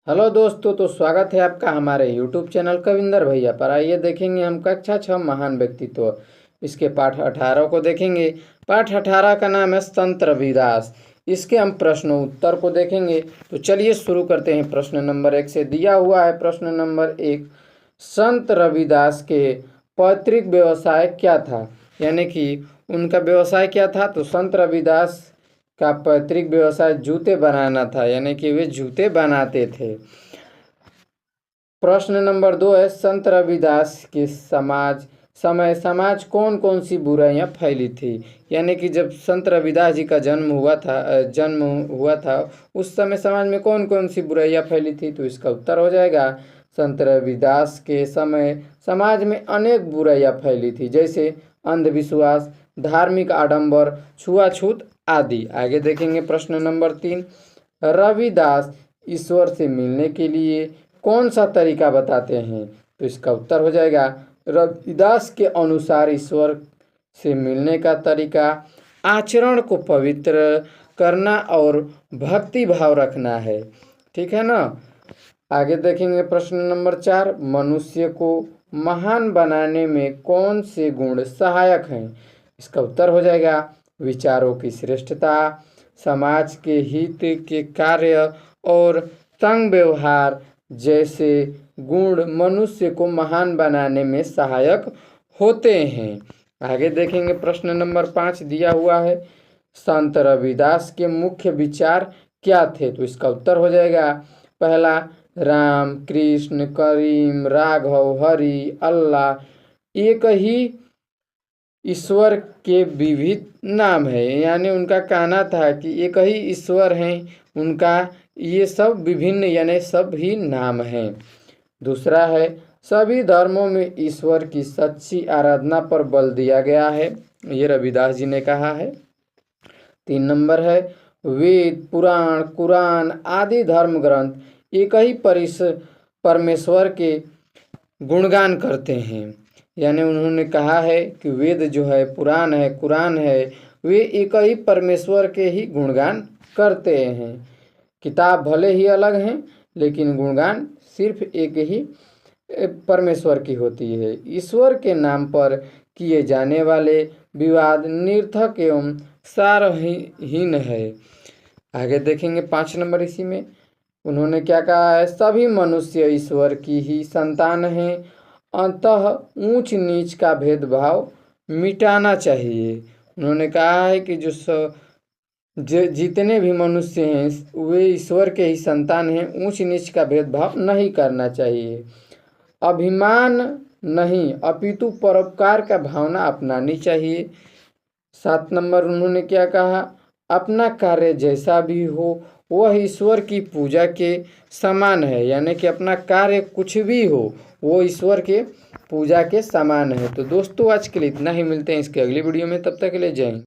Hello दोस्तों, तो स्वागत है आपका हमारे यूट्यूब चैनल कविंदर भैया पर। आइए देखेंगे हम कक्षा 6 महान व्यक्तित्व, इसके पाठ 18 को देखेंगे। पाठ 18 का नाम है संत रविदास। इसके हम प्रश्न उत्तर को देखेंगे। तो चलिए शुरू करते हैं। प्रश्न नंबर 1 से दिया हुआ है। प्रश्न नंबर 1, संत रविदास के पैतृक व्यवसाय क्या था, यानी कि उनका व्यवसाय क्या था। तो संत रविदास का पैतृक व्यवसाय जूते बनाना था, यानी कि वे जूते बनाते थे। प्रश्न नंबर 2 है, संत रविदास के समाज कौन कौन सी बुराइयां फैली थी, यानी कि जब संत रविदास जी का जन्म हुआ था उस समय समाज में कौन कौन सी बुराइयां फैली थी। तो इसका उत्तर हो जाएगा, संत रविदास के समय समाज में अनेक बुराइयां फैली थी, जैसे अंधविश्वास, धार्मिक आडंबर, छुआछूत आदि। आगे देखेंगे। प्रश्न नंबर 3, रविदास ईश्वर से मिलने के लिए कौन सा तरीका बताते हैं। तो इसका उत्तर हो जाएगा, रविदास के अनुसार ईश्वर से मिलने का तरीका आचरण को पवित्र करना और भक्ति भाव रखना है। ठीक है ना। आगे देखेंगे। प्रश्न नंबर 4, मनुष्य को महान बनाने में कौन से गुण सहायक हैं। इसका उत्तर हो जाएगा, विचारों की श्रेष्ठता, समाज के हित के कार्य और संग व्यवहार जैसे गुण मनुष्य को महान बनाने में सहायक होते हैं। आगे देखेंगे। प्रश्न नंबर 5 दिया हुआ है, संत रविदास के मुख्य विचार क्या थे। तो इसका उत्तर हो जाएगा, पहला, राम, कृष्ण, करीम, राघव, हरि, अल्लाह एक ही ईश्वर के विविध नाम है, यानी उनका कहना था कि एक ही ईश्वर हैं, उनका ये सब विभिन्न यानी सब ही नाम हैं। दूसरा है, सभी धर्मों में ईश्वर की सच्ची आराधना पर बल दिया गया है, ये रविदास जी ने कहा है। 3 नंबर है, वेद, पुराण, कुरान आदि धर्म ग्रंथ एक ही परमेश्वर के गुणगान करते हैं, यानी उन्होंने कहा है कि वेद जो है, पुराण है, कुरान है, वे एक ही परमेश्वर के ही गुणगान करते हैं। किताब भले ही अलग हैं, लेकिन गुणगान सिर्फ एक ही परमेश्वर की होती है। ईश्वर के नाम पर किए जाने वाले विवाद निरर्थक एवं सारहीन है। आगे देखेंगे। 5 नंबर इसी में उन्होंने क्या कहा है, सभी मनुष्य ईश्वर की ही संतान हैं, अतः ऊंच नीच का भेदभाव मिटाना चाहिए। उन्होंने कहा है कि जितने भी मनुष्य हैं वे ईश्वर के ही संतान हैं, ऊंच नीच का भेदभाव नहीं करना चाहिए। अभिमान नहीं अपितु परोपकार का भावना अपनानी चाहिए। 7 नंबर उन्होंने क्या कहा, अपना कार्य जैसा भी हो वह ईश्वर की पूजा के समान है, यानी कि अपना कार्य कुछ भी हो वो ईश्वर के पूजा के समान है। तो दोस्तों आज के लिए इतना ही, मिलते हैं इसके अगली वीडियो में, तब तक के लिए जय हिंद।